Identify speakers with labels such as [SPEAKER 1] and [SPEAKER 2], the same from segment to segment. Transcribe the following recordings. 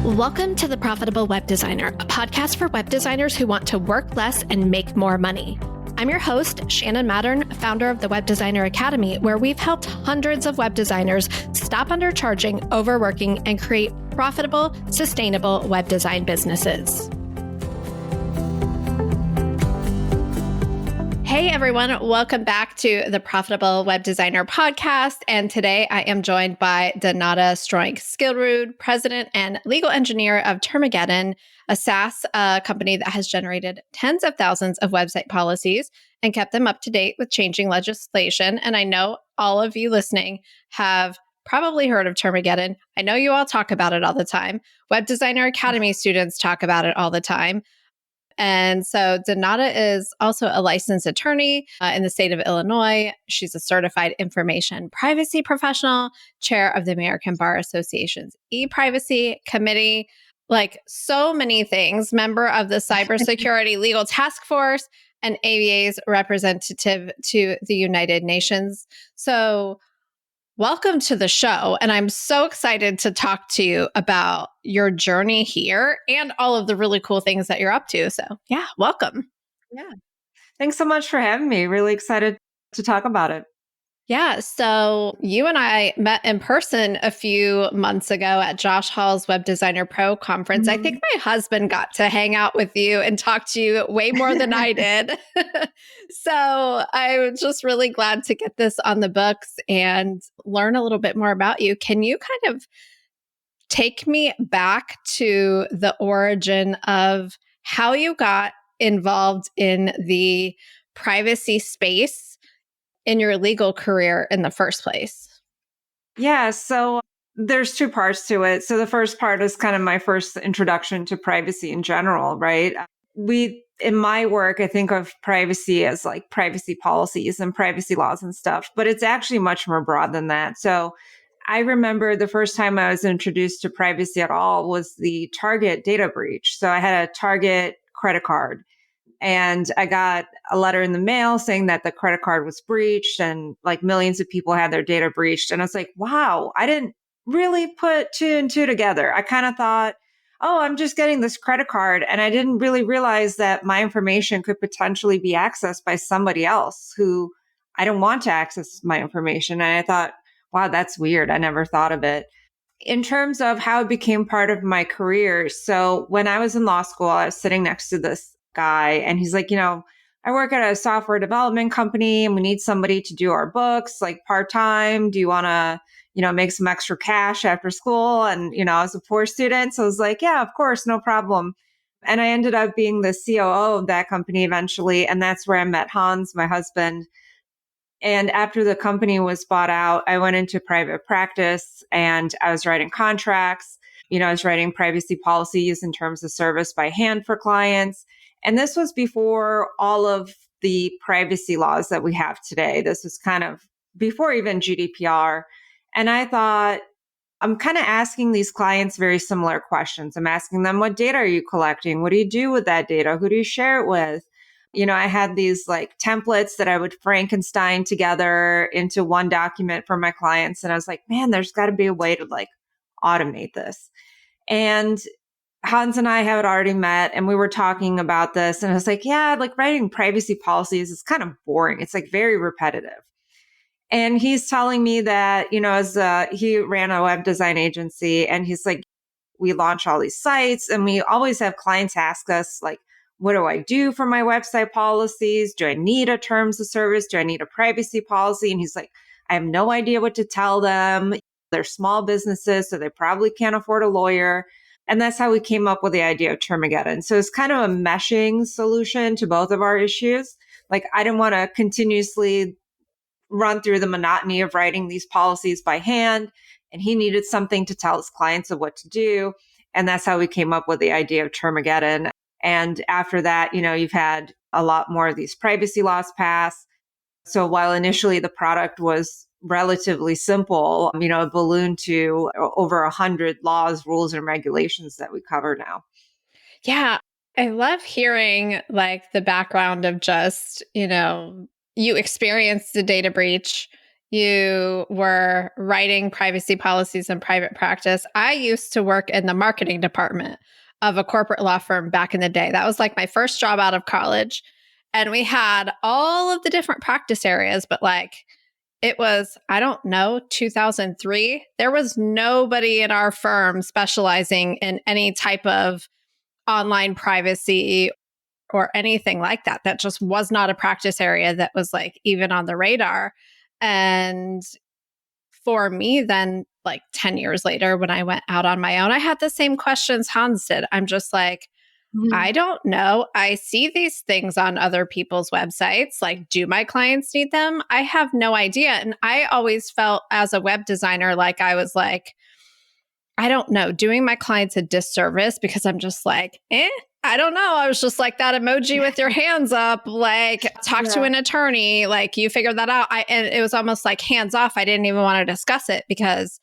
[SPEAKER 1] Welcome to The Profitable Web Designer, a podcast for web designers who want to work less and make more money. I'm your host, Shannon Mattern, founder of the Web Designer Academy, where we've helped hundreds of web designers stop undercharging, overworking, and create profitable, sustainable web design businesses. Hey everyone, welcome back to the Profitable Web Designer podcast. And today I am joined by Donata Stroink-Skillrud, president and legal engineer of Termageddon, a SaaS company that has generated tens of thousands of website policies and kept them up to date with changing legislation. And I know all of you listening have probably heard of Termageddon. I know you all talk about it all the time. Web Designer Academy students talk about it all the time. And so Donata is also a licensed attorney in the state of Illinois. She's a certified information privacy professional, chair of the American Bar Association's e-privacy committee, like so many things, member of the Cybersecurity Legal Task Force, and ABA's representative to the United Nations. So welcome to the show. And I'm so excited to talk to you about your journey here and all of the really cool things that you're up to. So yeah, welcome.
[SPEAKER 2] Yeah. Thanks so much for having me. Really excited to talk about it.
[SPEAKER 1] Yeah. So you and I met in person a few months ago at Josh Hall's Web Designer Pro conference. I think my husband got to hang out with you and talk to you way more than I did. So I'm just really glad to get this on the books and learn a little bit more about you. Can you kind of take me back to the origin of how you got involved in the privacy space in your legal career in the first place?
[SPEAKER 2] Yeah, so there's two parts to it. So the first part is kind of my first introduction to privacy in general, right? In my work, I think of privacy as like privacy policies and privacy laws and stuff, but it's actually much more broad than that. So I remember the first time I was introduced to privacy at all was the Target data breach. So I had a Target credit card. And I got a letter in the mail saying that the credit card was breached and like millions of people had their data breached. And I was like, wow, I didn't really put two and two together. I kind of thought, oh, I'm just getting this credit card. And I didn't really realize that my information could potentially be accessed by somebody else who I don't want to access my information. And I thought, wow, that's weird. I never thought of it. In terms of how it became part of my career. So when I was in law school, I was sitting next to this guy and he's like, I work at a software development company and we need somebody to do our books like part-time. Do you want to, make some extra cash after school? And, I was a poor student. So I was like, yeah, of course, no problem. And I ended up being the COO of that company eventually. And that's where I met Hans, my husband. And after the company was bought out, I went into private practice and I was writing contracts. I was writing privacy policies in terms of service by hand for clients. And this was before all of the privacy laws that we have today. This was kind of before even GDPR. And I thought, I'm kind of asking these clients very similar questions. I'm asking them, what data are you collecting? What do you do with that data? Who do you share it with? I had these like templates that I would Frankenstein together into one document for my clients. And I was like, man, there's got to be a way to like automate this. And Hans and I had already met and we were talking about this. And I was like, yeah, like writing privacy policies is kind of boring. It's like very repetitive. And he's telling me that, he ran a web design agency and he's like, we launch all these sites and we always have clients ask us like, what do I do for my website policies? Do I need a terms of service? Do I need a privacy policy? And he's like, I have no idea what to tell them. They're small businesses, so they probably can't afford a lawyer. And that's how we came up with the idea of Termageddon. So it's kind of a meshing solution to both of our issues. Like I didn't want to continuously run through the monotony of writing these policies by hand. And he needed something to tell his clients of what to do. And that's how we came up with the idea of Termageddon. And after that, you've had a lot more of these privacy laws pass. So while initially the product was relatively simple, it ballooned to over 100 laws, rules, and regulations that we cover now.
[SPEAKER 1] Yeah. I love hearing like the background of just, you experienced the data breach. you were writing privacy policies in private practice. I used to work in the marketing department of a corporate law firm back in the day. That was like my first job out of college. And we had all of the different practice areas, but like it was, I don't know, 2003. There was nobody in our firm specializing in any type of online privacy or anything like that. That just was not a practice area that was like even on the radar. And for me, then like 10 years later, when I went out on my own, I had the same questions Hans did. I'm just like,
[SPEAKER 2] Mhm.
[SPEAKER 1] I don't know. I see these things on other people's websites. Like, do my clients need them? I have no idea. And I always felt as a web designer like I was like, I don't know, doing my clients a disservice because I'm just like, I don't know. I was just like that emoji with your hands up, like talk to
[SPEAKER 2] Yeah.
[SPEAKER 1] an attorney, like you figured that out. And it was almost like hands off. I didn't even want to discuss it because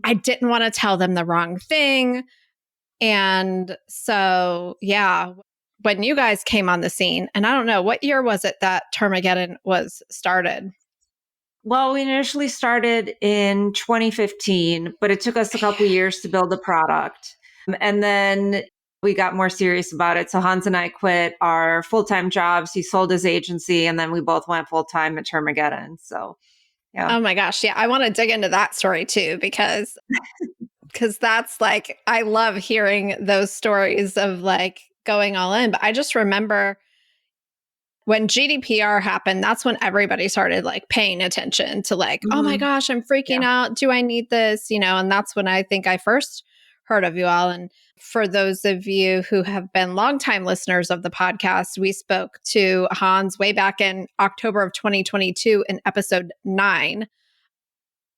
[SPEAKER 1] I didn't want to tell them the wrong thing. And so, yeah, when you guys came on the scene, and I don't know, what year was it that Termageddon was started?
[SPEAKER 2] Well, we initially started in 2015, but it took us a couple years to build the product. And then we got more serious about it. So Hans and I quit our full-time jobs. He sold his agency, and then we both went full-time at Termageddon. So, yeah.
[SPEAKER 1] Oh my gosh, yeah, I want to dig into that story too because that's like I love hearing those stories of like going all in. But I just remember when GDPR happened, that's when everybody started like paying attention to like, oh my
[SPEAKER 2] Mhm.
[SPEAKER 1] gosh, I'm freaking
[SPEAKER 2] Yeah.
[SPEAKER 1] out. Do I need this? And that's when I think I first heard of you all. And for those of you who have been longtime listeners of the podcast, we spoke to Hans way back in October of 2022 in episode 9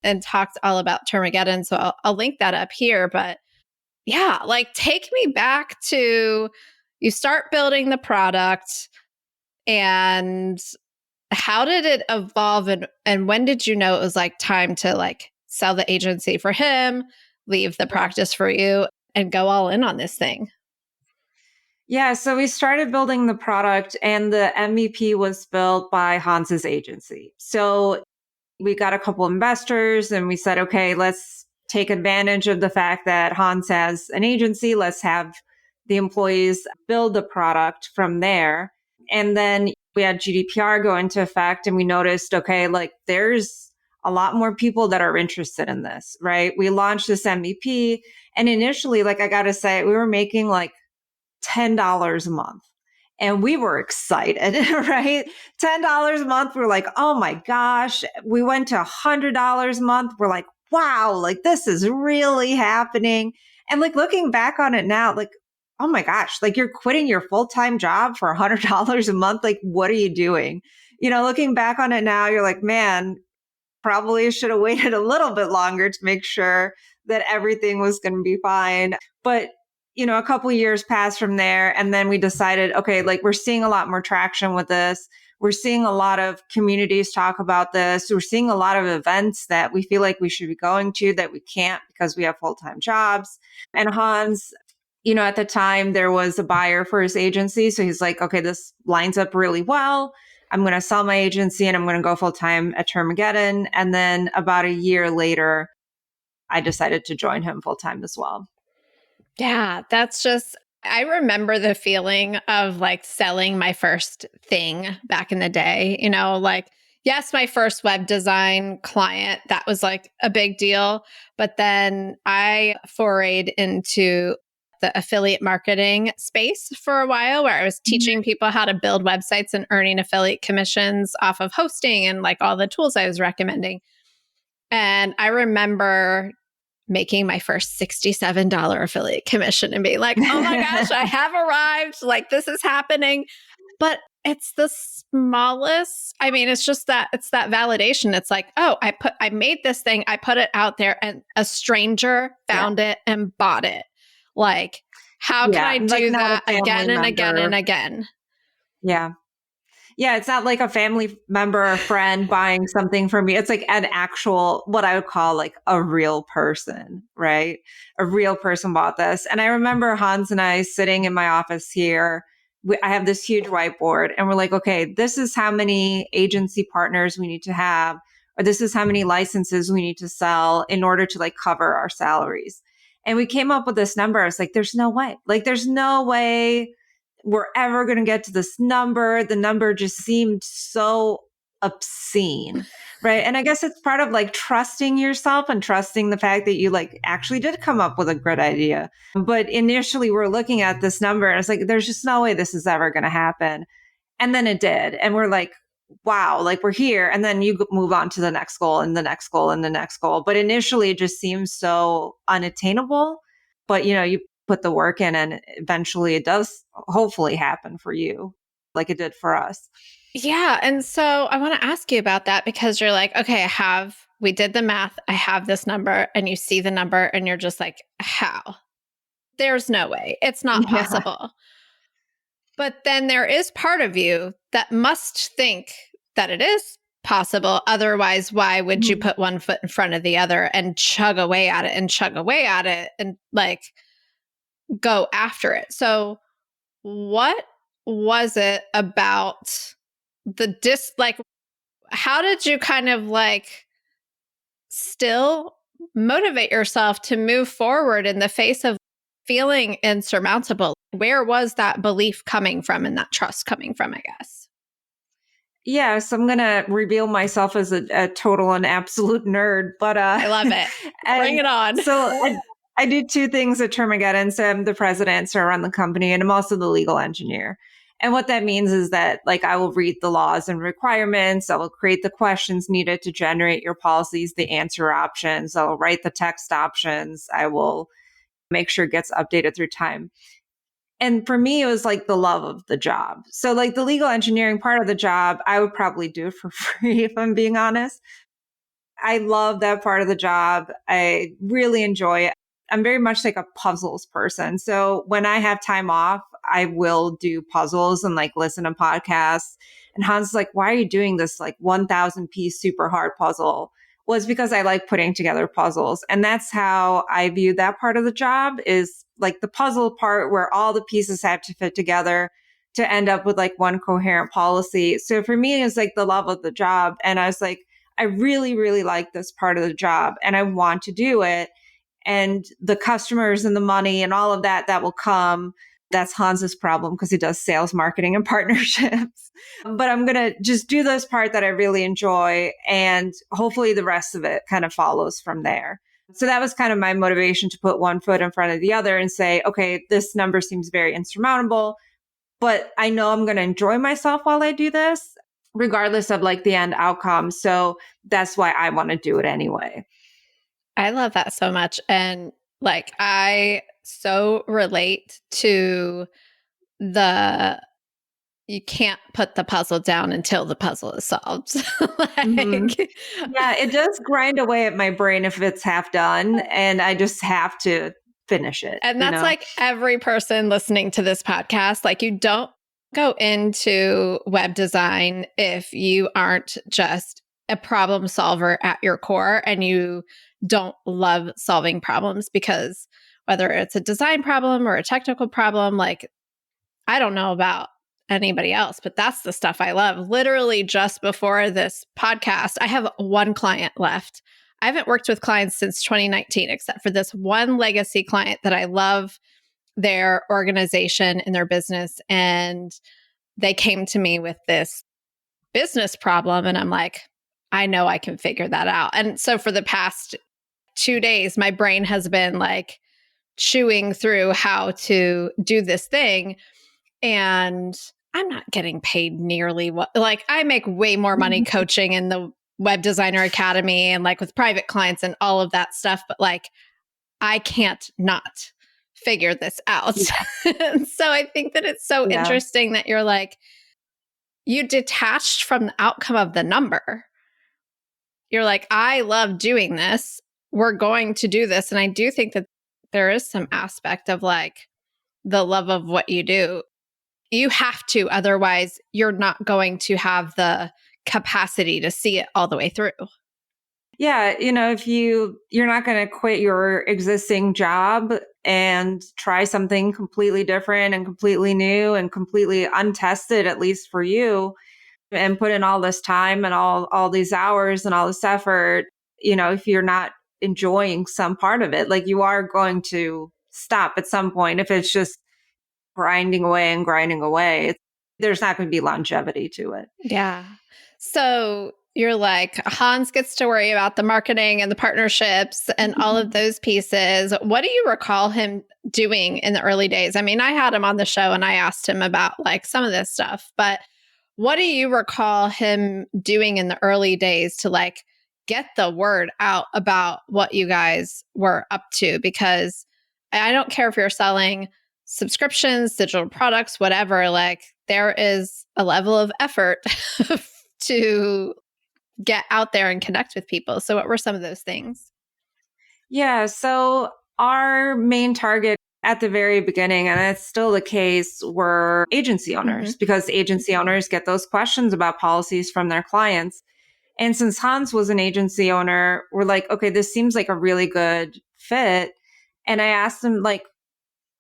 [SPEAKER 1] and talked all about Termageddon. So I'll link that up here. But yeah, like take me back to you start building the product and how did it evolve and when did you know it was like time to like sell the agency for him, leave the
[SPEAKER 2] Yeah.
[SPEAKER 1] practice for you and go all in on this thing?
[SPEAKER 2] Yeah. So we started building the product, and the MVP was built by Hans's agency. So we got a couple investors and we said, okay, let's take advantage of the fact that Hans has an agency. Let's have the employees build the product from there. And then we had GDPR go into effect, and we noticed, okay, like there's a lot more people that are interested in this, right? We launched this MVP, and initially, like I got to say, we were making like $10 a month. And we were excited, right? $10 a month. We're like, oh my gosh. We went to $100 a month. We're like, wow, like this is really happening. And like looking back on it now, like, oh my gosh, like you're quitting your full time job for $100 a month. Like, what are you doing? Looking back on it now, you're like, man, probably should have waited a little bit longer to make sure that everything was going to be fine. But, a couple years passed from there. And then we decided, okay, like we're seeing a lot more traction with this. We're seeing a lot of communities talk about this. We're seeing a lot of events that we feel like we should be going to that we can't because we have full time jobs. And Hans, at the time there was a buyer for his agency. So he's like, okay, this lines up really well. I'm going to sell my agency and I'm going to go full time at Termageddon. And then about a year later, I decided to join him full time as well.
[SPEAKER 1] Yeah, that's just, I remember the feeling of like selling my first thing back in the day, like, yes, my first web design client, that was like a big deal. But then I forayed into the affiliate marketing space for a while where I was teaching people how to build websites and earning affiliate commissions off of hosting and like all the tools I was recommending. And I remember making my first $67 affiliate commission and being like, oh my gosh, I have arrived. Like, this is happening. But it's the smallest. I mean, it's that validation. It's like, oh, I made this thing, I put it out there, and a stranger
[SPEAKER 2] Yeah.
[SPEAKER 1] found it and bought it. Like, how can
[SPEAKER 2] Yeah.
[SPEAKER 1] I
[SPEAKER 2] Like
[SPEAKER 1] do
[SPEAKER 2] not a
[SPEAKER 1] that
[SPEAKER 2] family
[SPEAKER 1] again and again and
[SPEAKER 2] member.
[SPEAKER 1] again?
[SPEAKER 2] Yeah. Yeah, it's not like a family member or friend buying something for me. It's like an actual, what I would call like a real person, right? A real person bought this. And I remember Hans and I sitting in my office here. I have this huge whiteboard, and we're like, okay, this is how many agency partners we need to have, or this is how many licenses we need to sell in order to like cover our salaries. And we came up with this number. I was like, there's no way. Like, there's no way we're ever going to get to this number. The number just seemed so obscene. Right. And I guess it's part of like trusting yourself and trusting the fact that you like actually did come up with a good idea. But initially we're looking at this number and it's like, there's just no way this is ever going to happen. And then it did. And we're like, wow, like we're here. And then you move on to the next goal and the next goal and the next goal. But initially it just seems so unattainable. But you put the work in and eventually it does hopefully happen for you like it did for us.
[SPEAKER 1] Yeah. And so I want to ask you about that because you're like, okay, we did the math. I have this number, and you see the number and you're just like, how? There's no way. It's not
[SPEAKER 2] Yeah.
[SPEAKER 1] possible. But then there is part of you that must think that it is possible. Otherwise, why would you put one foot in front of the other and chug away at it and like go after it? So what was it about like, how did you kind of like still motivate yourself to move forward in the face of feeling insurmountable? Where was that belief coming from and that trust coming from, I guess?
[SPEAKER 2] Yeah, so I'm gonna reveal myself as a total and absolute nerd, but
[SPEAKER 1] I love it. Bring
[SPEAKER 2] and
[SPEAKER 1] it on.
[SPEAKER 2] so I do two things at Termageddon. So I'm the president, so I run the company, and I'm also the legal engineer. And what that means is that like I will read the laws and requirements, I will create the questions needed to generate your policies, the answer options, I'll write the text options, I will make sure it gets updated through time. And for me, it was like the love of the job. So, like the legal engineering part of the job, I would probably do it for free if I'm being honest. I love that part of the job. I really enjoy it. I'm very much like a puzzles person. So, when I have time off, I will do puzzles and like listen to podcasts. And Hans is like, why are you doing this like 1,000 piece super hard puzzle? Was because I like putting together puzzles. And that's how I view that part of the job is like the puzzle part where all the pieces have to fit together to end up with like one coherent policy. So for me, it's like the love of the job. And I was like, I really, really like this part of the job and I want to do it. And the customers and the money and all of that, that will come. That's Hans's problem because he does sales, marketing, and partnerships. But I'm going to just do this part that I really enjoy. And hopefully the rest of it kind of follows from there. So that was kind of my motivation to put one foot in front of the other and say, okay, this number seems very insurmountable, but I know I'm going to enjoy myself while I do this, regardless of like the end outcome. So that's why I want to do it anyway.
[SPEAKER 1] I love that so much. And like, I so relate to you can't put the puzzle down until the puzzle is solved.
[SPEAKER 2] Mm-hmm.
[SPEAKER 1] Like,
[SPEAKER 2] Yeah, it does grind away at my brain if it's half done, and I just have to finish it.
[SPEAKER 1] and that's like every person listening to this podcast. Like, you don't go into web design if you aren't just a problem solver at your core and you don't love solving problems, because whether it's a design problem or a technical problem, like, I don't know about anybody else, but that's the stuff I love. Literally just before this podcast, I have one client left. I haven't worked with clients since 2019, except for this one legacy client that I love their organization and their business. And they came to me with this business problem. And I'm like, I know I can figure that out. And so for the past 2 days, my brain has been like chewing through how to do this thing. And I'm not getting paid nearly what, like, I make way more money coaching in the Web Designer Academy and like with private clients and all of that stuff. But like, I can't not figure this out. Yeah. So I think that it's so interesting that you're like, you detached from the outcome of the number. You're like, I love doing this. We're going to do this. And I do think that there is some aspect of like the love of what you do. You have to, otherwise you're not going to have the capacity to see it all the way through.
[SPEAKER 2] Yeah, if you're not going to quit your existing job and try something completely different and completely new and completely untested, at least for you, and put in all this time and all these hours and all this effort, if you're not enjoying some part of it, like you are going to stop at some point if it's just grinding away and grinding away. There's not going to be longevity to it.
[SPEAKER 1] Yeah. So you're like, Hans gets to worry about the marketing and the partnerships and all of those pieces. What do you recall him doing in the early days? I mean, I had him on the show and I asked him about like some of this stuff, but what do you recall him doing in the early days to like get the word out about what you guys were up to? Because I don't care if you're selling subscriptions, digital products, whatever, like there is a level of effort to get out there and connect with people. So, what were some of those things?
[SPEAKER 2] Yeah. So our main target at the very beginning, and it's still the case, were agency
[SPEAKER 1] Mm-hmm.
[SPEAKER 2] owners because agency owners get those questions about policies from their clients. And since Hans was an agency owner, we're like, okay, this seems like a really good fit. And I asked him, like,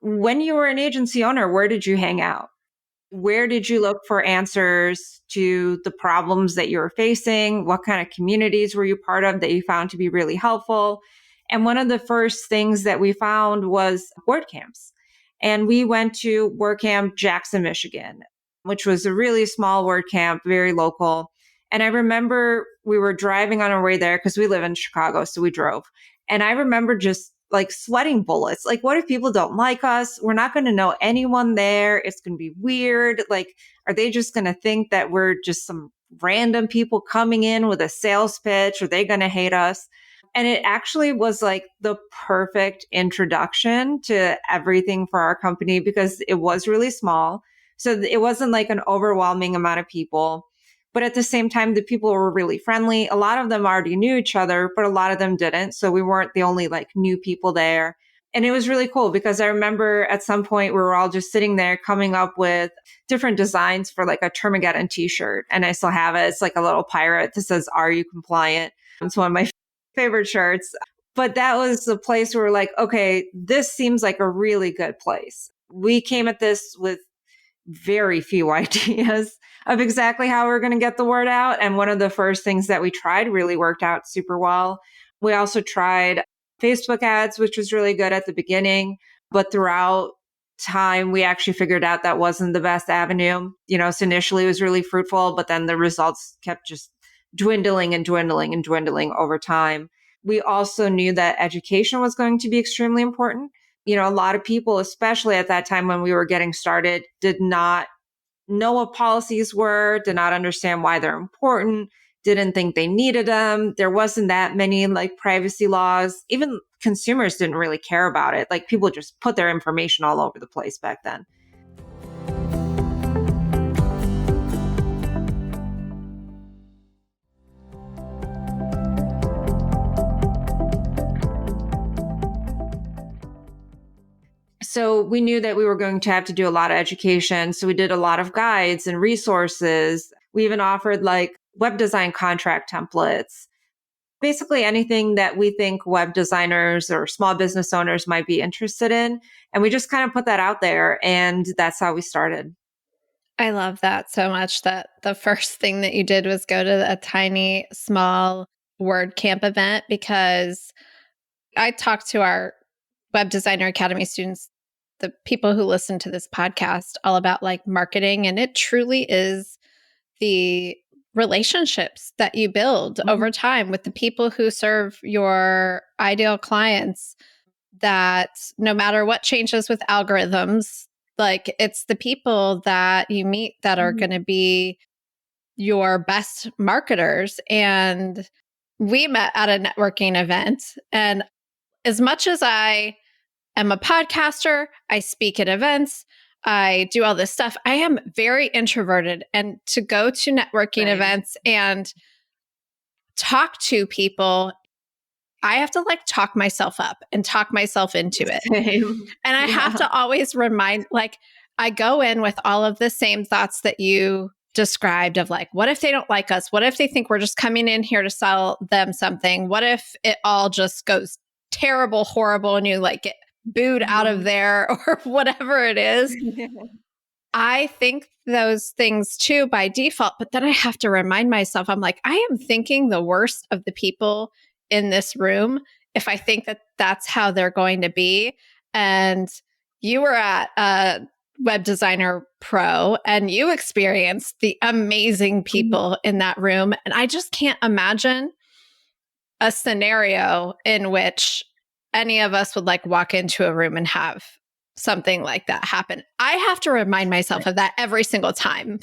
[SPEAKER 2] when you were an agency owner, where did you hang out? Where did you look for answers to the problems that you were facing? What kind of communities were you part of that you found to be really helpful? And one of the first things that we found was word camps. And we went to word camp Jackson, Michigan, which was a really small word camp, very local. And I remember we were driving on our way there because we live in Chicago, so we drove. And I remember just like sweating bullets. Like, what if people don't like us? We're not going to know anyone there. It's going to be weird. Like, are they just going to think that we're just some random people coming in with a sales pitch? Are they going to hate us? And it actually was like the perfect introduction to everything for our company because it was really small. So it wasn't like an overwhelming amount of people. But at the same time, the people were really friendly. A lot of them already knew each other, but a lot of them didn't. So we weren't the only like new people there. And it was really cool because I remember at some point we were all just sitting there coming up with different designs for like a Termageddon t-shirt. And I still have it. It's like a little pirate that says, "Are you compliant?" It's one of my favorite shirts. But that was the place where we're like, okay, this seems like a really good place. We came at this with very few ideas of exactly how we're going to get the word out. And one of the first things that we tried really worked out super well. We also tried Facebook ads, which was really good at the beginning, but throughout time, we actually figured out that wasn't the best avenue. So initially it was really fruitful, but then the results kept just dwindling and dwindling and dwindling over time. We also knew that education was going to be extremely important. A lot of people, especially at that time when we were getting started, did not know what policies were, did not understand why they're important, didn't think they needed them. There wasn't that many like privacy laws. Even consumers didn't really care about it. Like people just put their information all over the place back then. So we knew that we were going to have to do a lot of education. So we did a lot of guides and resources. We even offered like web design contract templates, basically anything that we think web designers or small business owners might be interested in. And we just kind of put that out there. And that's how we started.
[SPEAKER 1] I love that so much that the first thing that you did was go to a tiny, small word camp event because I talked to our Web Designer Academy students, the people who listen to this podcast, all about like marketing. And it truly is the relationships that you build over time with the people who serve your ideal clients, that no matter what changes with algorithms, like it's the people that you meet that are going to be your best marketers. And we met at a networking event. And as much as I am a podcaster, I speak at events, I do all this stuff, I am very introverted. And to go to networking events and talk to people, I have to like talk myself up and talk myself into it.
[SPEAKER 2] Same.
[SPEAKER 1] And I have
[SPEAKER 2] Yeah.
[SPEAKER 1] to always remind, like, I go in with all of the same thoughts that you described of like, what if they don't like us? What if they think we're just coming in here to sell them something? What if it all just goes terrible, horrible, and you like get booed out of there or whatever it is? I think those things too by default, but then I have to remind myself, I'm like, I am thinking the worst of the people in this room if I think that that's how they're going to be. And you were at Web Designer Pro and you experienced the amazing people in that room. And I just can't imagine a scenario in which any of us would like walk into a room and have something like that happen. I have to remind myself of that every single time.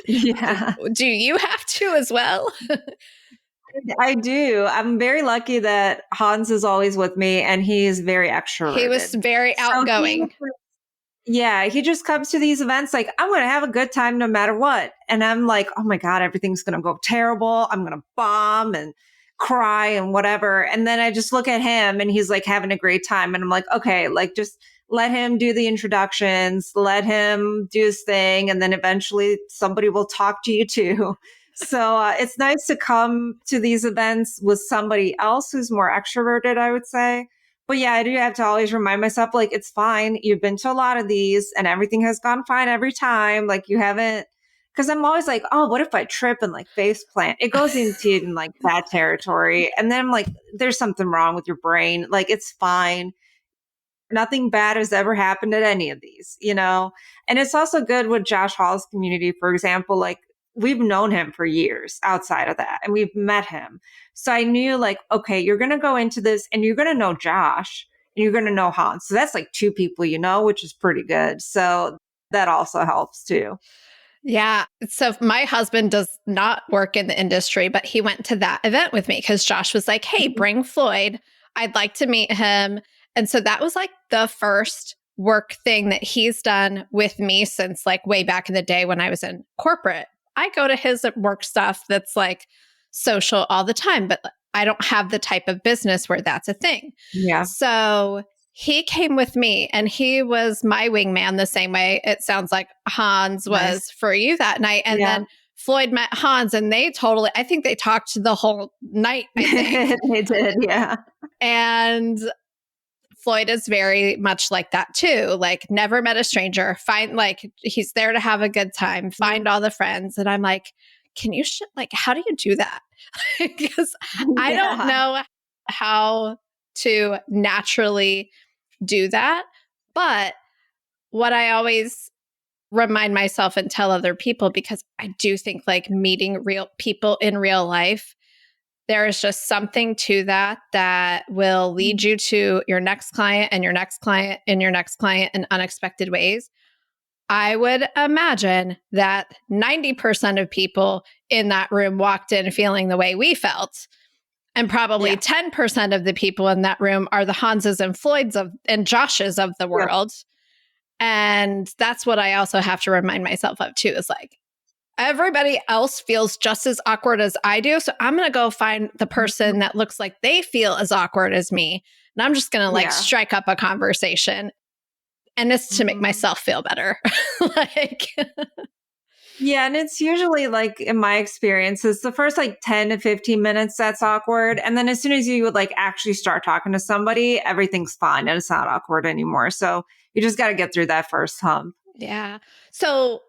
[SPEAKER 2] Yeah,
[SPEAKER 1] Do you have to as well?
[SPEAKER 2] I do. I'm very lucky that Hans is always with me and he is very
[SPEAKER 1] He was
[SPEAKER 2] extroverted.
[SPEAKER 1] very
[SPEAKER 2] So
[SPEAKER 1] outgoing.
[SPEAKER 2] yeah, he just comes to these events like, I'm going to have a good time no matter what. And I'm like, oh my God, everything's going to go terrible. I'm going to bomb and cry and whatever. And then I just look at him and he's like having a great time. And I'm like, okay, like just let him do the introductions, let him do his thing. And then eventually somebody will talk to you too. So it's nice to come to these events with somebody else who's more extroverted, I would say. But yeah, I do have to always remind myself, like, it's fine. You've been to a lot of these and everything has gone fine every time. Like, you haven't, because I'm always like, oh, what if I trip and like face plant? It goes into like that territory. And then I'm like, there's something wrong with your brain. Like, it's fine. Nothing bad has ever happened at any of these, you know? And it's also good with Josh Hall's community, for example, like we've known him for years outside of that and we've met him. So I knew like, okay, you're going to go into this and you're going to know Josh and you're going to know Hans. So that's like two people, you know, which is pretty good. So that also helps too.
[SPEAKER 1] Yeah. So my husband does not work in the industry, but he went to that event with me because Josh was like, hey, bring Floyd. I'd like to meet him. And so that was like the first work thing that he's done with me since like way back in the day when I was in corporate. I go to his work stuff that's like social all the time, but I don't have the type of business where that's a thing.
[SPEAKER 2] Yeah.
[SPEAKER 1] So he came with me and he was my wingman the same way it sounds like Hans
[SPEAKER 2] Nice.
[SPEAKER 1] was for you that night. And
[SPEAKER 2] Yeah.
[SPEAKER 1] then Floyd met Hans and they totally, I think they talked the whole night, I think.
[SPEAKER 2] They did. Yeah.
[SPEAKER 1] And Floyd is very much like that too. Like, never met a stranger. Find, like, he's there to have a good time, find all the friends. And I'm like, can you, like, how do you do that? Because I don't
[SPEAKER 2] Yeah.
[SPEAKER 1] know how to naturally do that. But what I always remind myself and tell other people, because I do think like meeting real people in real life, there is just something to that that will lead you to your next client and your next client and your next client in unexpected ways. I would imagine that 90% of people in that room walked in feeling the way we felt. And probably
[SPEAKER 2] Yeah.
[SPEAKER 1] 10% of the people in that room are the Hanses and Floyds of and Joshes of the
[SPEAKER 2] Yep.
[SPEAKER 1] world. And that's what I also have to remind myself of too, is like, everybody else feels just as awkward as I do. So I'm going to go find the person that looks like they feel as awkward as me. And I'm just going to like
[SPEAKER 2] Yeah.
[SPEAKER 1] strike up a conversation. And it's to make
[SPEAKER 2] Mhm.
[SPEAKER 1] myself feel better. Like,
[SPEAKER 2] Yeah, and it's usually like in my experience, it's the first like 10 to 15 minutes that's awkward. And then as soon as you would like actually start talking to somebody, everything's fine and it's not awkward anymore. So you just got to get through that first hump.
[SPEAKER 1] yeah. So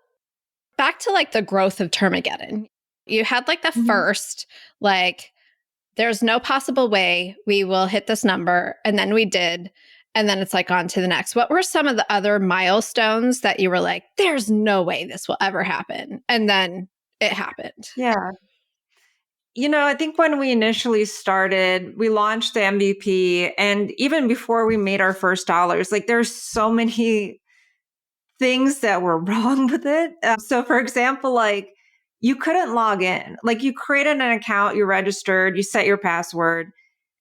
[SPEAKER 1] back to like the growth of Termageddon. You had like the
[SPEAKER 2] Mhm.
[SPEAKER 1] first, like, there's no possible way we will hit this number. And then we did. And then it's like on to the next. What were some of the other milestones that you were like, there's no way this will ever happen? And then it happened.
[SPEAKER 2] Yeah. You know, I think when we initially started, we launched the MVP. And even before we made our first dollars, like there's so many things that were wrong with it. So, for example, like you couldn't log in. Like you created an account, you registered, you set your password,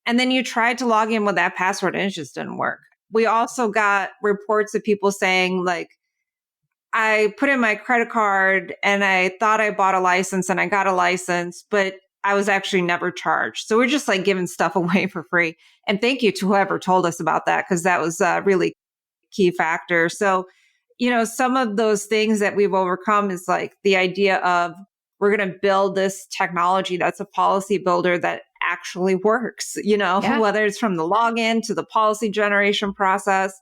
[SPEAKER 2] and then you tried to log in with that password and it just didn't work. We also got reports of people saying, like, I put in my credit card and I thought I bought a license and I got a license, but I was actually never charged. So we're just like giving stuff away for free. And thank you to whoever told us about that because that was a really key factor. So, you know, some of those things that we've overcome is like the idea of we're going to build this technology that's a policy builder that actually works, you know,
[SPEAKER 1] Yeah.
[SPEAKER 2] whether it's from the login to the policy generation process.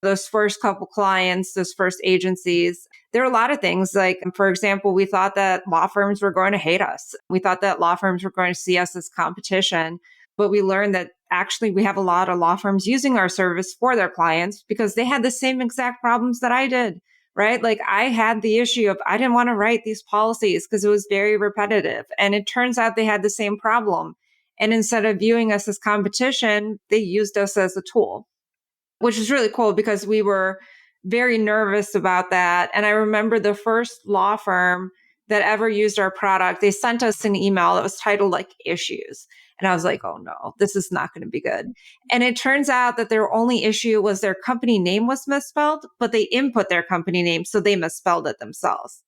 [SPEAKER 2] those first couple clients, those first agencies, there are a lot of things. Like, for example, we thought that law firms were going to hate us. We thought that law firms were going to see us as competition. But we learned that actually we have a lot of law firms using our service for their clients because they had the same exact problems that I did, right? Like I had the issue of I didn't want to write these policies because it was very repetitive. And it turns out they had the same problem. And instead of viewing us as competition, they used us as a tool, which is really cool because we were very nervous about that. And I remember the first law firm that ever used our product, they sent us an email that was titled like issues. And I was like, oh no, this is not going to be good. And it turns out that their only issue was their company name was misspelled, but they input their company name. So they misspelled it themselves.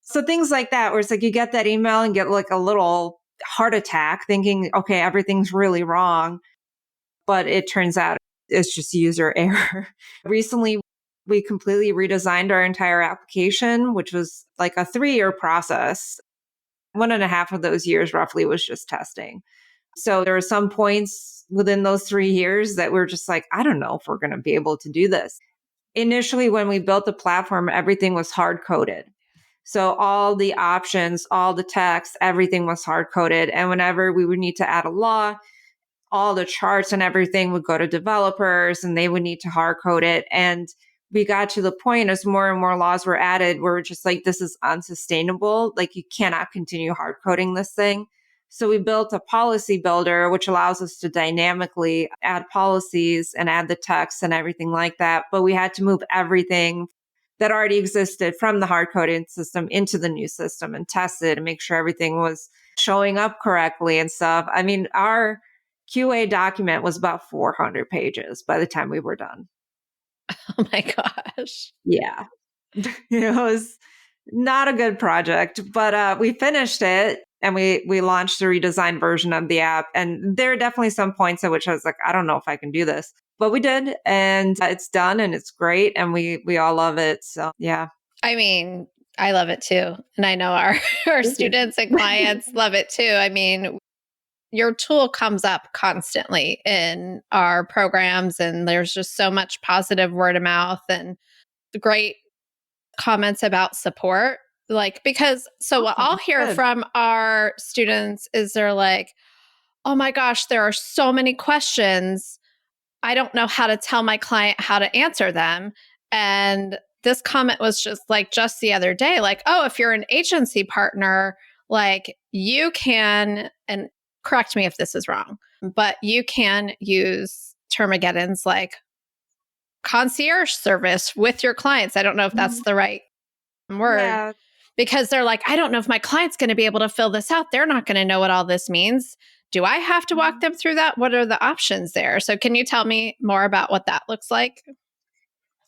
[SPEAKER 2] So things like that, where it's like you get that email and get like a little heart attack thinking, okay, everything's really wrong. But it turns out it's just user error. Recently, we completely redesigned our entire application, which was like a 3-year process. 1.5 of those years roughly was just testing. So there were some points within those 3 years that we're just like, I don't know if we're going to be able to do this. Initially, when we built the platform, everything was hard coded. So all the options, all the text, everything was hard coded. And whenever we would need to add a law, all the charts and everything would go to developers and they would need to hard code it. And we got to the point as more and more laws were added, where we're just like, this is unsustainable. Like you cannot continue hard coding this thing. So we built a policy builder, which allows us to dynamically add policies and add the text and everything like that. But we had to move everything that already existed from the hard coding system into the new system and test it and make sure everything was showing up correctly and stuff. I mean, our QA document was about 400 pages by the time we were done.
[SPEAKER 1] Oh my gosh.
[SPEAKER 2] Yeah. It was not a good project, but we finished it and we launched the redesigned version of the app. And there are definitely some points at which I was like, I don't know if I can do this, but we did, and it's done and it's great. And we all love it. So yeah.
[SPEAKER 1] I mean, I love it too. And I know our
[SPEAKER 2] Thank you.
[SPEAKER 1] students and clients love it too. I mean, your tool comes up constantly in our programs, and there's just so much positive word of mouth and great comments about support. Like, because so what I'll
[SPEAKER 2] Oh,
[SPEAKER 1] hear
[SPEAKER 2] good.
[SPEAKER 1] from our students is they're like, oh my gosh, there are so many questions. I don't know how to tell my client how to answer them. And this comment was just the other day, like, oh, if you're an agency partner, like you can, and correct me if this is wrong, but you can use Termageddon's like concierge service with your clients. I don't know if that's
[SPEAKER 2] Mhm.
[SPEAKER 1] the right word,
[SPEAKER 2] Yeah.
[SPEAKER 1] because they're like, I don't know if my client's going to be able to fill this out. They're not going to know what all this means. Do I have to walk
[SPEAKER 2] Mhm.
[SPEAKER 1] them through that? What are the options there? So, can you tell me more about what that looks like?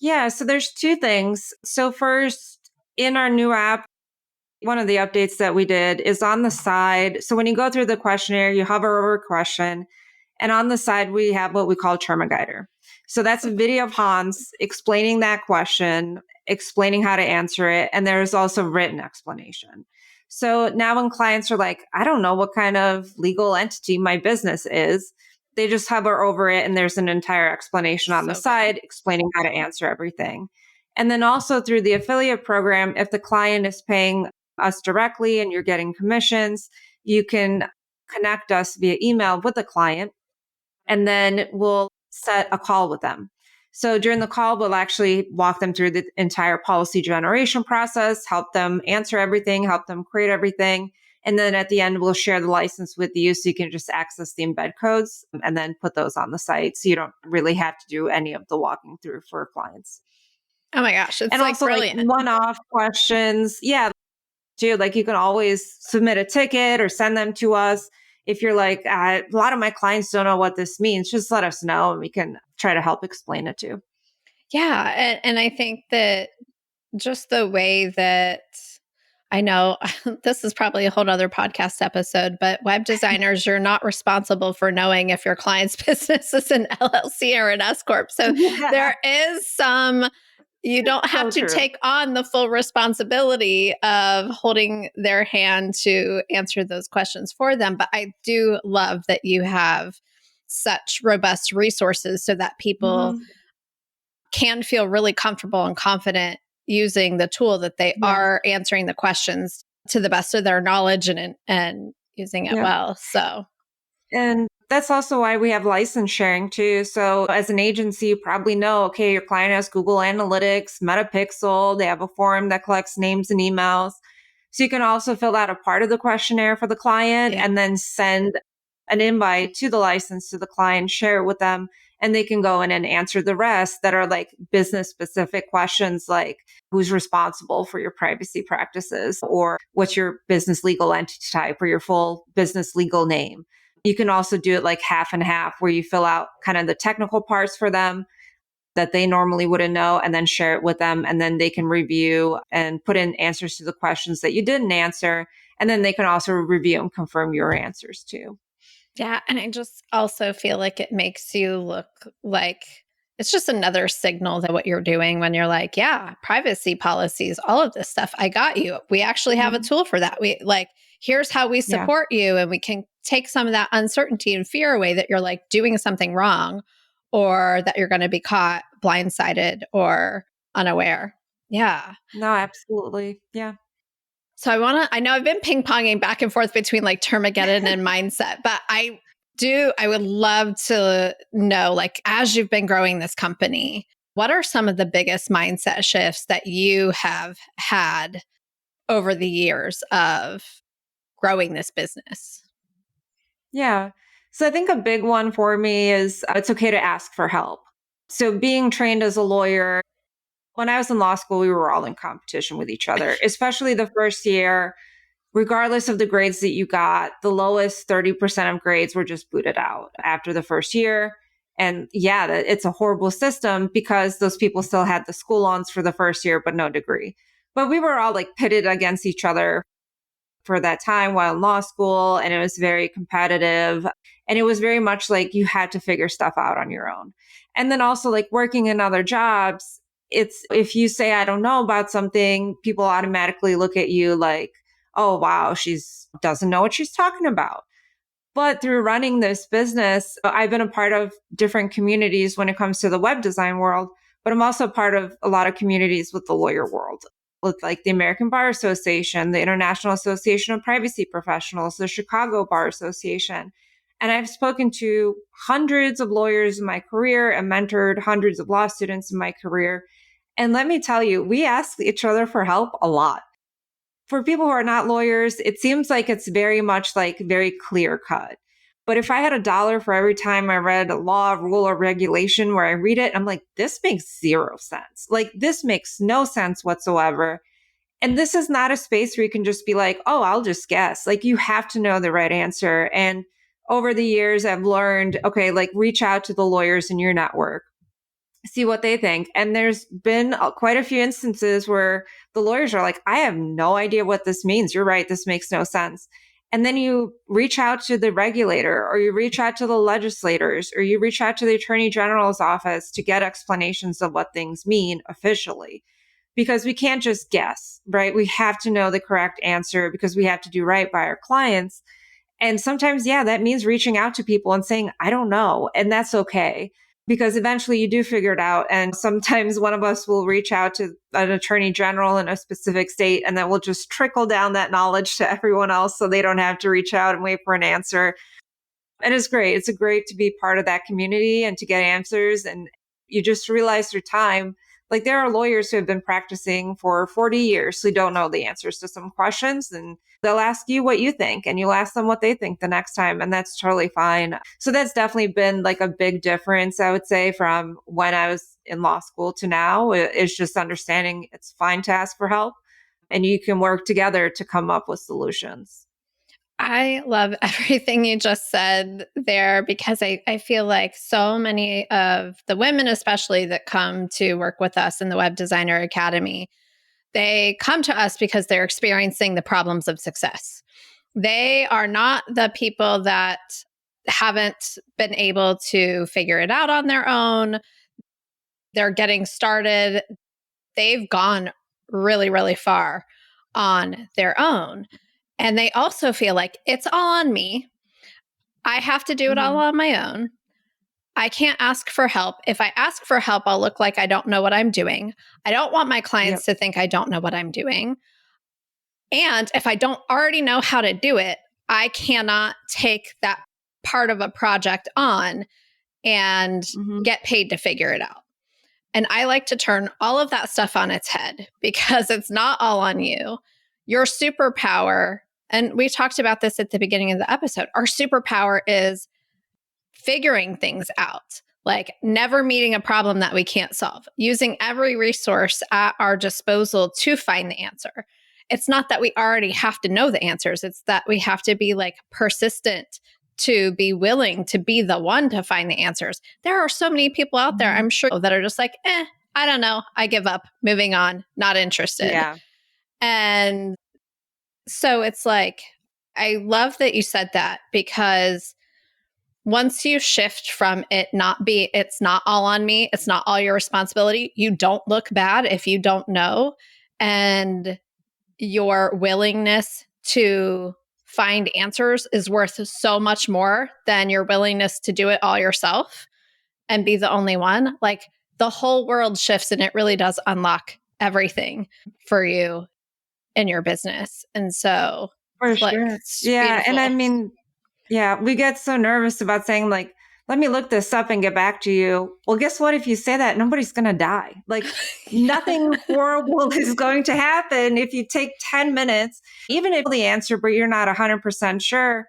[SPEAKER 2] Yeah. So there's two things. So first, in our new app, one of the updates that we did is on the side. So when you go through the questionnaire, you hover over a question, and on the side, we have what we call Termaguider. So that's a video of Hans explaining that question, explaining how to answer it. And there's also written explanation. So now when clients are like, I don't know what kind of legal entity my business is, they just hover over it and there's an entire explanation on the
[SPEAKER 1] So good.
[SPEAKER 2] side explaining how to answer everything. And then also through the affiliate program, if the client is paying us directly and you're getting commissions, you can connect us via email with the client, and then we'll set a call with them. So during the call, we'll actually walk them through the entire policy generation process, help them answer everything, help them create everything. And then at the end, we'll share the license with you so you can just access the embed codes and then put those on the site. So you don't really have to do any of the walking through for clients.
[SPEAKER 1] Oh my gosh, it's
[SPEAKER 2] And
[SPEAKER 1] like
[SPEAKER 2] also like
[SPEAKER 1] brilliant.
[SPEAKER 2] one-off questions. Yeah, too. Like you can always submit a ticket or send them to us. If you're like, a lot of my clients don't know what this means, just let us know and we can try to help explain it to you.
[SPEAKER 1] Yeah. And I think that just the way that I know this is probably a whole other podcast episode, but web designers, you're not responsible for knowing if your client's business is an LLC or an S Corp. So
[SPEAKER 2] Yeah,
[SPEAKER 1] there is some, you don't have
[SPEAKER 2] so
[SPEAKER 1] to
[SPEAKER 2] true.
[SPEAKER 1] take on the full responsibility of holding their hand to answer those questions for them. But I do love that you have such robust resources so that people
[SPEAKER 2] Mhm.
[SPEAKER 1] can feel really comfortable and confident using the tool that they
[SPEAKER 2] Yeah.
[SPEAKER 1] are answering the questions to the best of their knowledge and using it
[SPEAKER 2] Yeah.
[SPEAKER 1] well. So,
[SPEAKER 2] And that's also why we have license sharing too. So as an agency, you probably know, okay, your client has Google Analytics, Metapixel, they have a form that collects names and emails. So you can also fill out a part of the questionnaire for the client
[SPEAKER 1] yeah.
[SPEAKER 2] and then send an invite to the license to the client, share it with them, and they can go in and answer the rest that are like business specific questions like who's responsible for your privacy practices or what's your business legal entity type or your full business legal name. You can also do it like half and half where you fill out kind of the technical parts for them that they normally wouldn't know and then share it with them. And then they can review and put in answers to the questions that you didn't answer. And then they can also review and confirm your answers too.
[SPEAKER 1] Yeah. And I just also feel like it makes you look like it's just another signal that what you're doing when you're like, yeah, privacy policies, all of this stuff, I got you. We actually have a
[SPEAKER 2] Mhm.
[SPEAKER 1] tool for that. We like, here's how we
[SPEAKER 2] Yeah.
[SPEAKER 1] support you. And we can take some of that uncertainty and fear away that you're like doing something wrong or that you're going to be caught blindsided or unaware. Yeah.
[SPEAKER 2] No, absolutely. Yeah.
[SPEAKER 1] So I know I've been ping ponging back and forth between like Termageddon and mindset, but I would love to know, like, as you've been growing this company, what are some of the biggest mindset shifts that you have had over the years of growing this business?
[SPEAKER 2] Yeah. So I think a big one for me is it's okay to ask for help. So being trained as a lawyer, when I was in law school, we were all in competition with each other, especially the first year. Regardless of the grades that you got, the lowest 30% of grades were just booted out after the first year. And yeah, it's a horrible system because those people still had the school loans for the first year, but no degree. But we were all like pitted against each other for that time while in law school. And it was very competitive. And it was very much like you had to figure stuff out on your own. And then also like working in other jobs, it's if you say, I don't know about something, people automatically look at you like, oh, wow, she's doesn't know what she's talking about. But through running this business, I've been a part of different communities when it comes to the web design world, but I'm also part of a lot of communities with the lawyer world, with like the American Bar Association, the International Association of Privacy Professionals, the Chicago Bar Association. And I've spoken to hundreds of lawyers in my career and mentored hundreds of law students in my career. And let me tell you, we ask each other for help a lot. For people who are not lawyers, it seems like it's very much like very clear cut. But if I had $1 for every time I read a law, rule, or regulation where I read it, I'm like, this makes zero sense. Like, this makes no sense whatsoever. And this is not a space where you can just be like, oh, I'll just guess. Like, you have to know the right answer. And over the years, I've learned, okay, like reach out to the lawyers in your network, see what they think. And there's been quite a few instances where the lawyers are like, I have no idea what this means. You're right. This makes no sense. And then you reach out to the regulator or you reach out to the legislators or you reach out to the attorney general's office to get explanations of what things mean officially. Because we can't just guess, right? We have to know the correct answer because we have to do right by our clients. And sometimes, yeah, that means reaching out to people and saying, I don't know. And that's okay because eventually you do figure it out. And sometimes one of us will reach out to an attorney general in a specific state and then we'll just trickle down that knowledge to everyone else so they don't have to reach out and wait for an answer. And it's great. It's great to be part of that community and to get answers. And you just realize through time, like there are lawyers who have been practicing for 40 years who don't know the answers to some questions. And they'll ask you what you think and you'll ask them what they think the next time. And that's totally fine. So that's definitely been like a big difference, I would say, from when I was in law school to now. It's just understanding it's fine to ask for help and you can work together to come up with solutions.
[SPEAKER 1] I love everything you just said there because I feel like so many of the women, especially that come to work with us in the Web Designer Academy, they come to us because they're experiencing the problems of success. They are not the people that haven't been able to figure it out on their own. They're getting started. They've gone really, really far on their own. And they also feel like it's all on me. I have to do it all
[SPEAKER 2] Mhm.
[SPEAKER 1] on my own. I can't ask for help. If I ask for help, I'll look like I don't know what I'm doing. I don't want my
[SPEAKER 2] Yep.
[SPEAKER 1] clients to think I don't know what I'm doing. And if I don't already know how to do it, I cannot take that part of a project on and
[SPEAKER 2] Hmm.
[SPEAKER 1] get paid to figure it out. And I like to turn all of that stuff on its head because it's not all on you. Your superpower, and we talked about this at the beginning of the episode, our superpower is figuring things out, like never meeting a problem that we can't solve, using every resource at our disposal to find the answer. It's not that we already have to know the answers, it's that we have to be like persistent to be willing to be the one to find the answers. There are so many people out there,
[SPEAKER 2] Hmm.
[SPEAKER 1] I'm sure, that are just like, I don't know, I give up, moving on, not interested.
[SPEAKER 2] Yeah.
[SPEAKER 1] And so it's like, I love that you said that because once you shift from it's not all on me, it's not all your responsibility, you don't look bad if you don't know. And your willingness to find answers is worth so much more than your willingness to do it all yourself and be the only one. Like the whole world shifts and it really does unlock everything for you in your business. And so,
[SPEAKER 2] For
[SPEAKER 1] like,
[SPEAKER 2] sure.
[SPEAKER 1] it's
[SPEAKER 2] Yeah. And I
[SPEAKER 1] beautiful.
[SPEAKER 2] mean, yeah, we get so nervous about saying, like, let me look this up and get back to you. Well, guess what? If you say that, nobody's going to die. Like,
[SPEAKER 1] Yeah.
[SPEAKER 2] nothing horrible is going to happen if you take 10 minutes, even if the answer, but you're not 100% sure.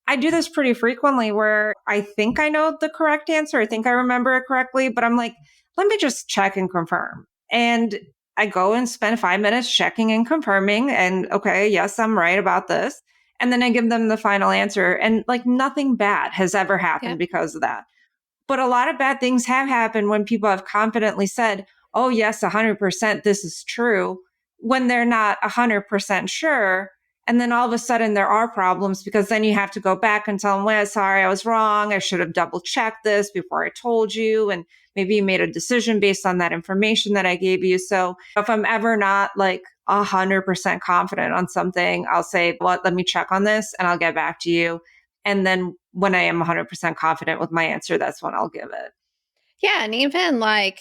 [SPEAKER 2] I do this pretty frequently where I think I know the correct answer. I think I remember it correctly, but I'm like, let me just check and confirm. And I go and spend 5 minutes checking and confirming. And okay, yes, I'm right about this. And then I give them the final answer. And like nothing bad has ever happened
[SPEAKER 1] Yep.
[SPEAKER 2] because of that. But a lot of bad things have happened when people have confidently said, oh, yes, 100% this is true, when they're not 100% sure. And then all of a sudden there are problems because then you have to go back and tell them, well, sorry, I was wrong. I should have double checked this before I told you. And maybe you made a decision based on that information that I gave you. So if I'm ever not like 100% confident on something, I'll say, well, let me check on this and I'll get back to you. And then when I am 100% confident with my answer, that's when I'll give it.
[SPEAKER 1] Yeah. And even like,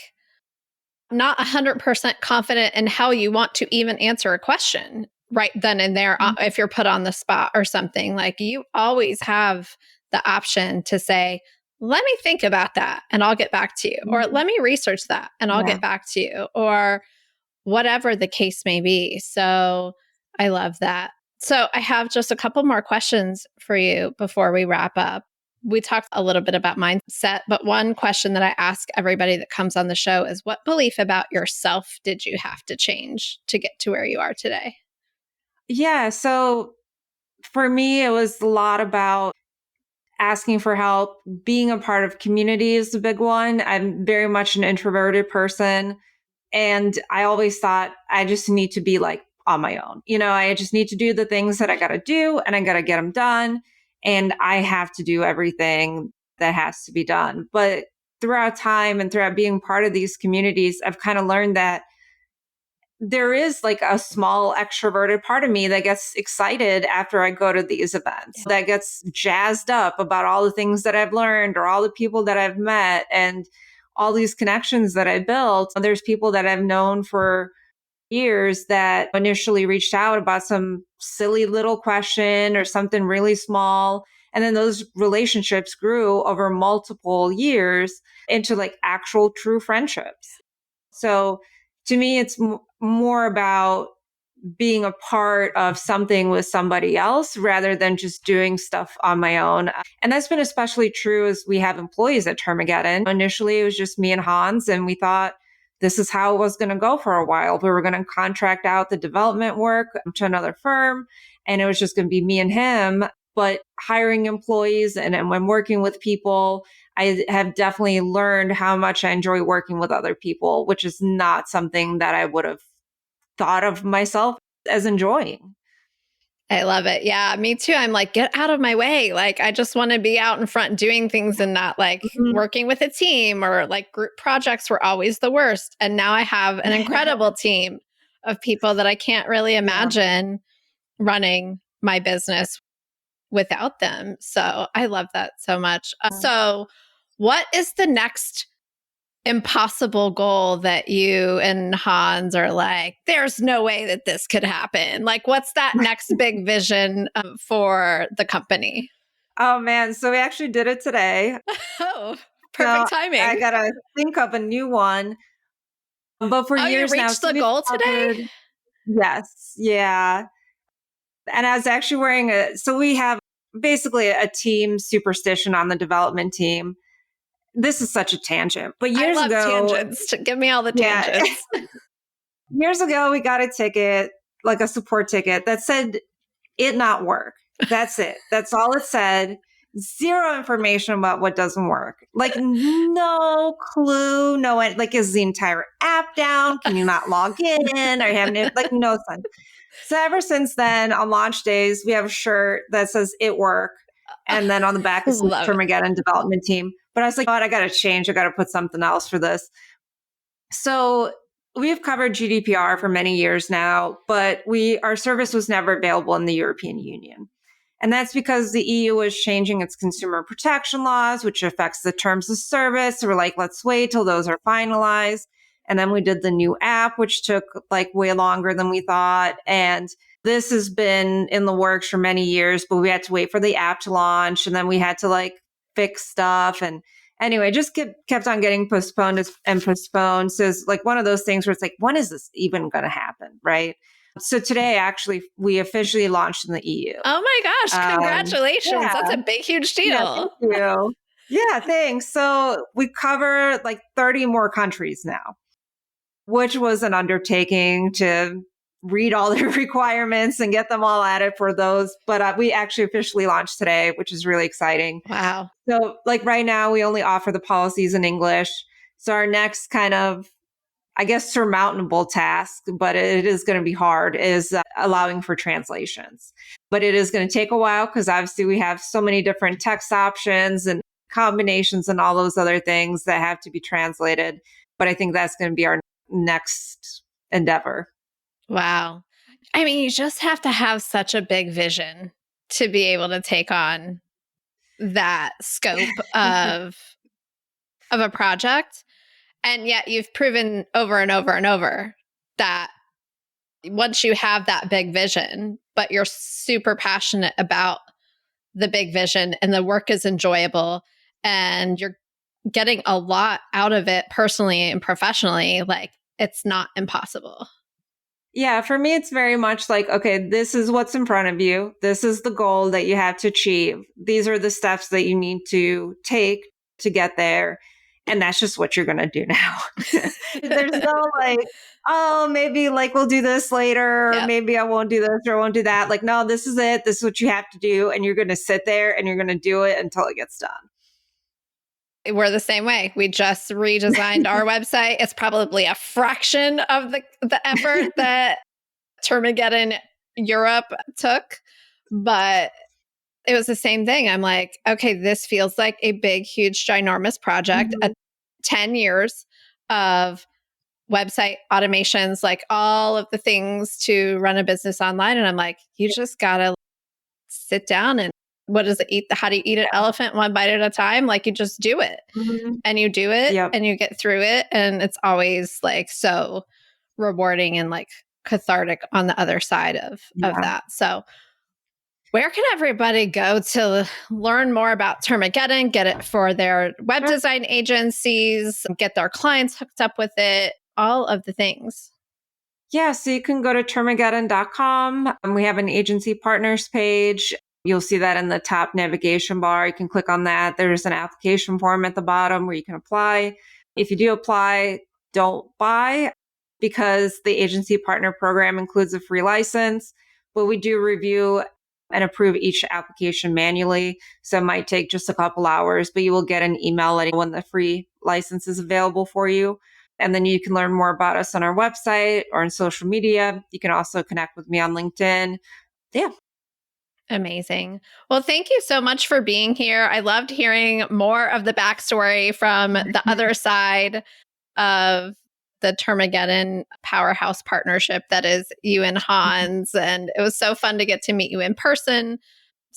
[SPEAKER 1] not 100% confident in how you want to even answer a question right then and there,
[SPEAKER 2] Mhm.
[SPEAKER 1] if you're put on the spot or something. Like you always have the option to say, let me think about that and I'll get back to you, or
[SPEAKER 2] Mhm.
[SPEAKER 1] let me research that and I'll
[SPEAKER 2] Yeah.
[SPEAKER 1] get back to you, or whatever the case may be. So I love that. So I have just a couple more questions for you before we wrap up. We talked a little bit about mindset, but one question that I ask everybody that comes on the show is, what belief about yourself did you have to change to get to where you are today?
[SPEAKER 2] Yeah. So for me, it was a lot about asking for help, being a part of community is the big one. I'm very much an introverted person. And I always thought I just need to be like on my own. I just need to do the things that I got to do and I got to get them done. And I have to do everything that has to be done. But throughout time and throughout being part of these communities, I've kind of learned that there is like a small extroverted part of me that gets excited after I go to these events,
[SPEAKER 1] Yeah.
[SPEAKER 2] that gets jazzed up about all the things that I've learned or all the people that I've met and all these connections that I built. There's people that I've known for years that initially reached out about some silly little question or something really small. And then those relationships grew over multiple years into like actual true friendships. So to me, it's more about being a part of something with somebody else rather than just doing stuff on my own. And that's been especially true as we have employees at Termageddon. Initially, it was just me and Hans, and we thought this is how it was going to go for a while. We were going to contract out the development work to another firm, and it was just going to be me and him. But hiring employees and when working with people, I have definitely learned how much I enjoy working with other people, which is not something that I would have thought of myself as enjoying.
[SPEAKER 1] I love it. Yeah, me too. I'm like, get out of my way. Like, I just want to be out in front doing things and not like
[SPEAKER 2] Mhm.
[SPEAKER 1] working with a team, or like group projects were always the worst. And now I have an incredible team of people that I can't really
[SPEAKER 2] Yeah.
[SPEAKER 1] imagine running my business without them. So I love that so much. So, What is the next impossible goal that you and Hans are like, there's no way that this could happen? Like, what's that next big vision for the company?
[SPEAKER 2] Oh man, so we actually did it today.
[SPEAKER 1] Oh,
[SPEAKER 2] So
[SPEAKER 1] perfect
[SPEAKER 2] I
[SPEAKER 1] timing.
[SPEAKER 2] gotta think of a new one. But for
[SPEAKER 1] Oh, you
[SPEAKER 2] years now,
[SPEAKER 1] reached
[SPEAKER 2] so
[SPEAKER 1] the
[SPEAKER 2] we've
[SPEAKER 1] goal today?
[SPEAKER 2] covered, yes, yeah. And I was actually wearing so we have basically a team superstition on the development team. This is such a tangent, but
[SPEAKER 1] I
[SPEAKER 2] years
[SPEAKER 1] love
[SPEAKER 2] ago,
[SPEAKER 1] tangents. Give me all the
[SPEAKER 2] yeah,
[SPEAKER 1] tangents.
[SPEAKER 2] years ago, we got a ticket, like a support ticket that said it not work. That's it. That's all it said. Zero information about what doesn't work. Like no clue. No, like is the entire app down? Can you not log in? Are you having it? Like no sense. So ever since then, on launch days, we have a shirt that says "It work," and then on the back it says
[SPEAKER 1] Love it.
[SPEAKER 2] Termageddon Development Team. But I was like, "God, I got to change. I got to put something else for this." So we've covered GDPR for many years now, but our service was never available in the European Union. And that's because the EU is changing its consumer protection laws, which affects the terms of service. So we're like, let's wait till those are finalized. And then we did the new app, which took like way longer than we thought. And this has been in the works for many years, but we had to wait for the app to launch. And then we had to like fix stuff. And anyway, just kept on getting postponed and postponed. So it's like one of those things where it's like, when is this even going to happen? Right. So today, actually, we officially launched in the EU.
[SPEAKER 1] Oh my gosh, congratulations.
[SPEAKER 2] Yeah,
[SPEAKER 1] That's a big, huge
[SPEAKER 2] yeah, thank
[SPEAKER 1] deal.
[SPEAKER 2] you. Yeah, thanks. So we cover like 30 more countries now, which was an undertaking to read all the requirements and get them all added for those. But we actually officially launched today, which is really exciting.
[SPEAKER 1] Wow.
[SPEAKER 2] So, like right now, we only offer the policies in English. So, our next kind of, I guess, surmountable task, but it is going to be hard, is allowing for translations. But it is going to take a while because obviously we have so many different text options and combinations and all those other things that have to be translated. But I think that's going to be our next endeavor.
[SPEAKER 1] Wow. I mean, you just have to have such a big vision to be able to take on that scope of a project. And yet you've proven over and over and over that once you have that big vision, but you're super passionate about the big vision and the work is enjoyable and you're getting a lot out of it personally and professionally, like it's not impossible.
[SPEAKER 2] Yeah, for me, it's very much like, okay, this is what's in front of you. This is the goal that you have to achieve. These are the steps that you need to take to get there. And that's just what you're going to do now. There's no like, oh, maybe like we'll do this later, or
[SPEAKER 1] Yep.
[SPEAKER 2] maybe I won't do this or I won't do that. Like, no, this is it. This is what you have to do. And you're going to sit there and you're going to do it until it gets done.
[SPEAKER 1] We're the same way. We just redesigned our website. It's probably a fraction of the effort that Termageddon Europe took, but it was the same thing. I'm like, okay, this feels like a big, huge, ginormous project.
[SPEAKER 2] Mhm.
[SPEAKER 1] 10 years of website automations, like all of the things to run a business online. And I'm like, you just gotta sit down and what does it eat? How do you eat an elephant one bite at a time? Like you just do it
[SPEAKER 2] Mhm.
[SPEAKER 1] and you do it
[SPEAKER 2] Yep.
[SPEAKER 1] and you get through it. And it's always like so rewarding and like cathartic on the other side of
[SPEAKER 2] Yeah.
[SPEAKER 1] that. So where can everybody go to learn more about Termageddon, get it for their web
[SPEAKER 2] Sure.
[SPEAKER 1] design agencies, get their clients hooked up with it, all of the things?
[SPEAKER 2] Yeah, so you can go to termageddon.com. We have an agency partners page. You'll see that in the top navigation bar. You can click on that. There's an application form at the bottom where you can apply. If you do apply, don't buy because the agency partner program includes a free license, but we do review and approve each application manually. So it might take just a couple hours, but you will get an email letting when the free license is available for you. And then you can learn more about us on our website or on social media. You can also connect with me on LinkedIn. Yeah.
[SPEAKER 1] Amazing. Well, thank you so much for being here. I loved hearing more of the backstory from the other side of the Termageddon powerhouse partnership that is you and Hans. And it was so fun to get to meet you in person.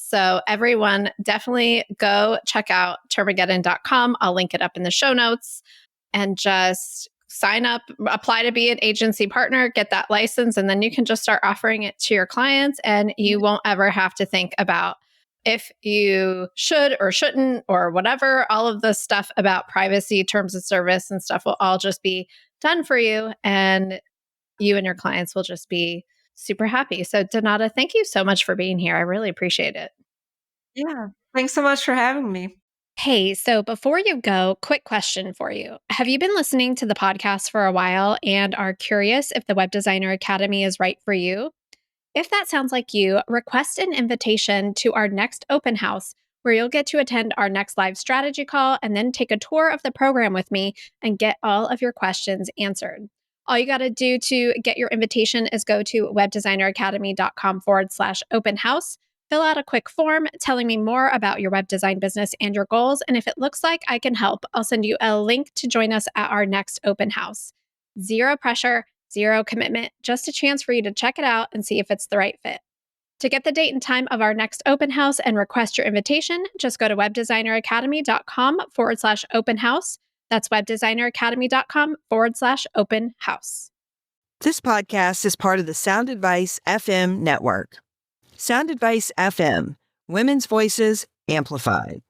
[SPEAKER 1] So everyone definitely go check out termageddon.com. I'll link it up in the show notes and just sign up, apply to be an agency partner, get that license, and then you can just start offering it to your clients and you won't ever have to think about if you should or shouldn't or whatever. All of the stuff about privacy, terms of service and stuff will all just be done for you, and you and your clients will just be super happy. So Donata, thank you so much for being here. I really appreciate it.
[SPEAKER 2] Yeah. Thanks so much for having me.
[SPEAKER 1] Hey, so before you go, quick question for you. Have you been listening to the podcast for a while and are curious if the Web Designer Academy is right for you? If that sounds like you, request an invitation to our next open house where you'll get to attend our next live strategy call and then take a tour of the program with me and get all of your questions answered. All you got to do to get your invitation is go to webdesigneracademy.com/open house, fill out a quick form telling me more about your web design business and your goals. And if it looks like I can help, I'll send you a link to join us at our next open house. Zero pressure, zero commitment, just a chance for you to check it out and see if it's the right fit. To get the date and time of our next open house and request your invitation, just go to webdesigneracademy.com/open house. That's webdesigneracademy.com/open house.
[SPEAKER 3] This podcast is part of the Sound Advice FM network. Sound Advice FM, women's voices amplified.